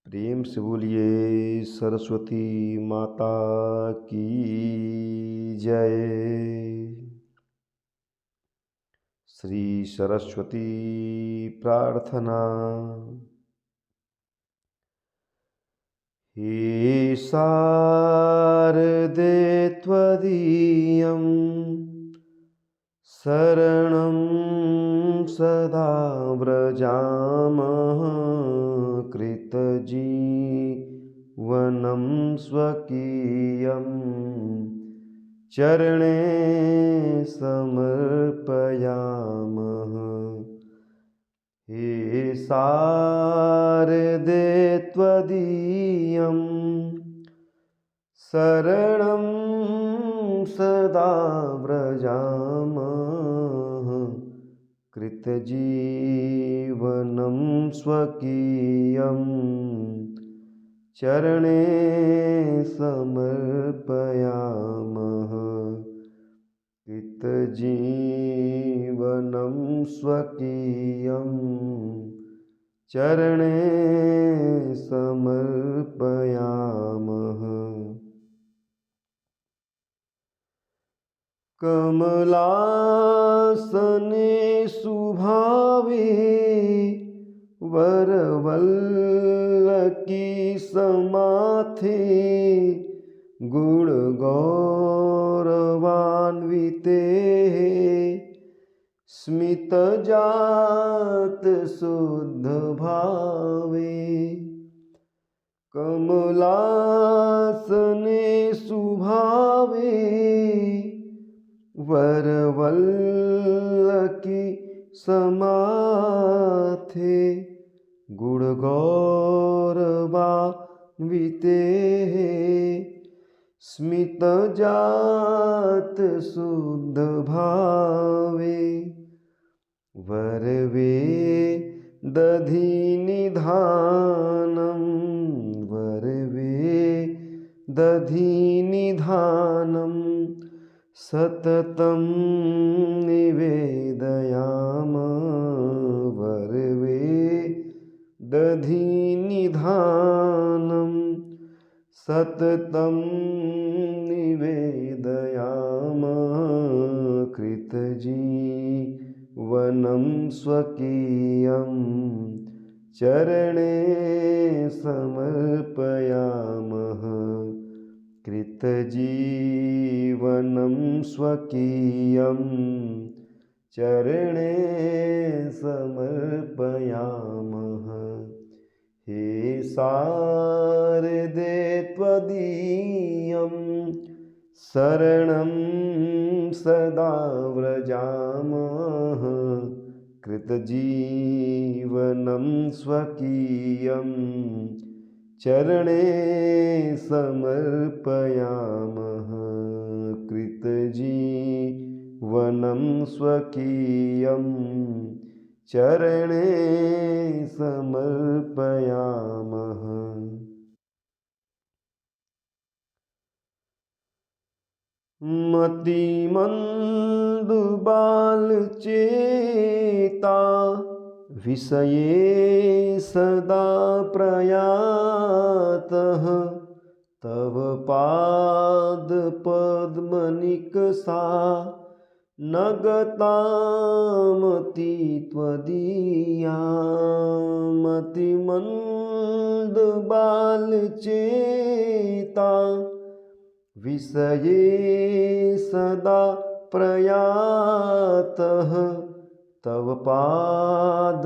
प्रेम से बोलिए सरस्वती माता की जय। श्री सरस्वती प्रार्थना। हे शारदे त्वदीयं शरणं सदा व्रजामः कृतजीवनं स्वकीयं चरणे समर्पयामः। हे शारदे त्वदीयं शरणं सदा व्रजामः कृतजीवनं स्वकीयं चरणे समर्पयामः। कृतजीवनं स्वकीयं चरणे समर्पयामः। कमलासने सुभावे वरवल्लकी समाथे गुणगौरवान्विते स्मितजात शुद्धभावे। कमलासने सुभावे वरवल्लकी समाथे गुणगौरवान्विते स्मितजात शुद्धभावे। वरवे दधिनिधानं वरवे दधिनिधानं सततं निवेदयामः। वरवे दधिनिधानं सततं निवेदयामः कृतजीवनं स्वकीयं चरणे समर्पयामः। कृतजीवनं स्वकीयं चरणे समर्पयामः। हे शारदे त्वदीयं शरणं सदा व्रजामः कृतजीवनं स्वकीयं चरणे समर्पयामः। कृतजीवनं स्वकीयं चरणे समर्पयामः। मतिमन्दबालचेता विषये सदा प्रयातः तव पादपद्मनिकषा न गतामति त्वदीया। मतिमन्दबालचेता विषये सदा प्रयातः तव पादपद्मनिकषा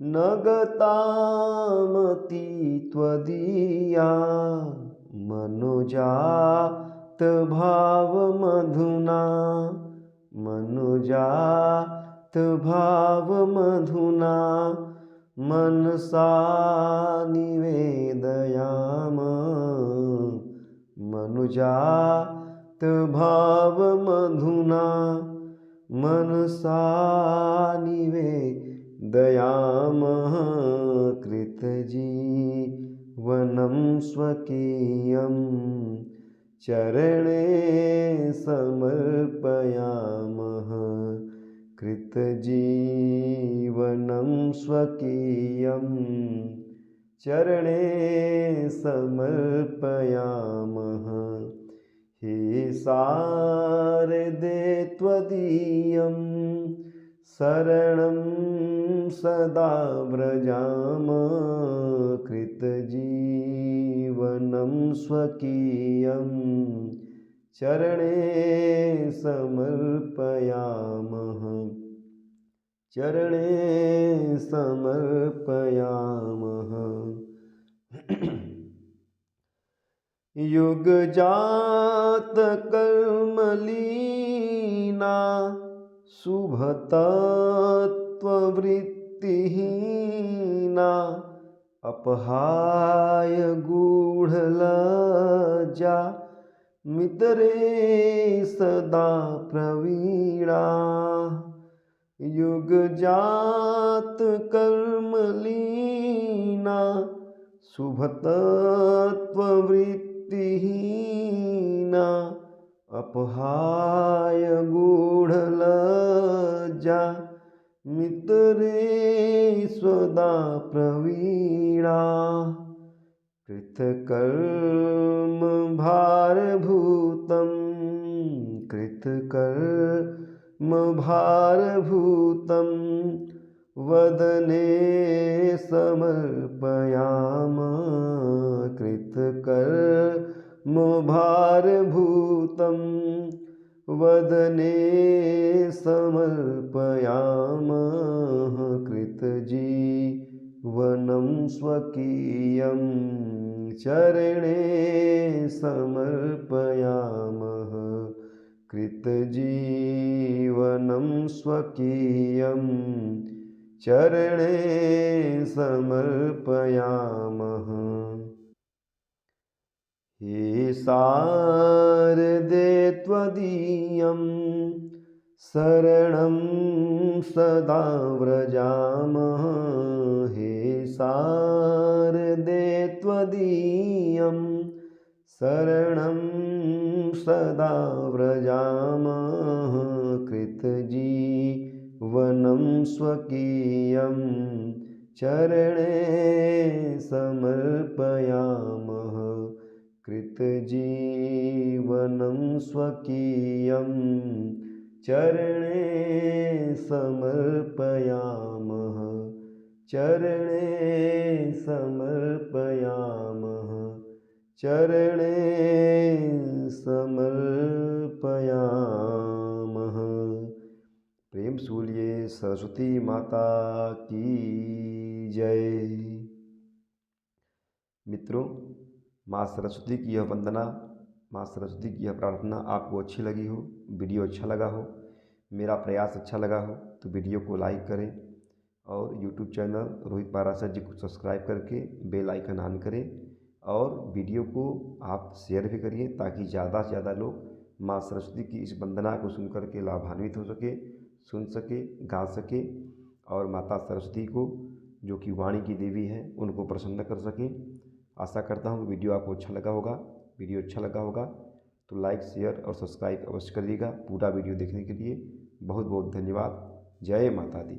न गतामति त्वदीया। मनोजात भावमधुना मनोजात भावमधुना मनसा निवेदयामः। मनुजात भावमधुना मनसा निवेदयामः कृतजीवनं स्वकीयं चरणे समर्पयामः। कृतजीवनं स्वकीयं चरणे समर्पयामः। हे शारदे त्वदीयं शरणं सदा व्रजामः। कृतजीवनं स्वकीयं चरणे समर्पयामः। चरणे समर्पयामः। युगजात कर्मलीना शुभतत्त्ववृत्तिहीना अपहाय गूढलज्जा मितरे सदा प्रवीणा। युगजात कर्मलीना शुभतत्त्ववृत्तिहीना अपहाय गूढलज्जा मितरे सदा प्रवीणा। कृतकर्म भारभूतं कृतकर्म भारभूतं वदने समर्पयामः। कृतकर्म भारभूतं वदने समर्पयामः। कृतजीवनं स्वकीयं चरणे समर्पयामः। कृतजीवनं स्वकीयं चरणे समर्पयामः। हे शारदे त्वदीयं शरणं सदा व्रजामः। हे शारदे त्वदीयं शरणं सदा व्रजामः। कृतजीवनं स्वकीयं चरणे समर्पयामः। कृतजीवनं स्वकीयं चरणे समर्पयामः। चरणे समर्पयामः। चरणे समर्पयामः। प्रेम से बोलिए सरस्वती माता की जय। मित्रों, माँ सरस्वती की यह वंदना, माँ सरस्वती की यह प्रार्थना आपको अच्छी लगी हो, वीडियो अच्छा लगा हो, मेरा प्रयास अच्छा लगा हो तो वीडियो को लाइक करें और यूट्यूब चैनल रोहित पाराशर जी को सब्सक्राइब करके बेल आइकन ऑन करें और वीडियो को आप शेयर भी करिए ताकि ज़्यादा से ज़्यादा लोग माँ सरस्वती की इस वंदना को सुन करके लाभान्वित हो सके, सुन सके, गा सके और माता सरस्वती को जो कि वाणी की देवी हैं उनको प्रसन्न कर सकें। आशा करता हूँ कि वीडियो आपको अच्छा लगा होगा। वीडियो अच्छा लगा होगा तो लाइक, शेयर और सब्सक्राइब अवश्य करिएगा। पूरा वीडियो देखने के लिए बहुत बहुत धन्यवाद। जय माता दी।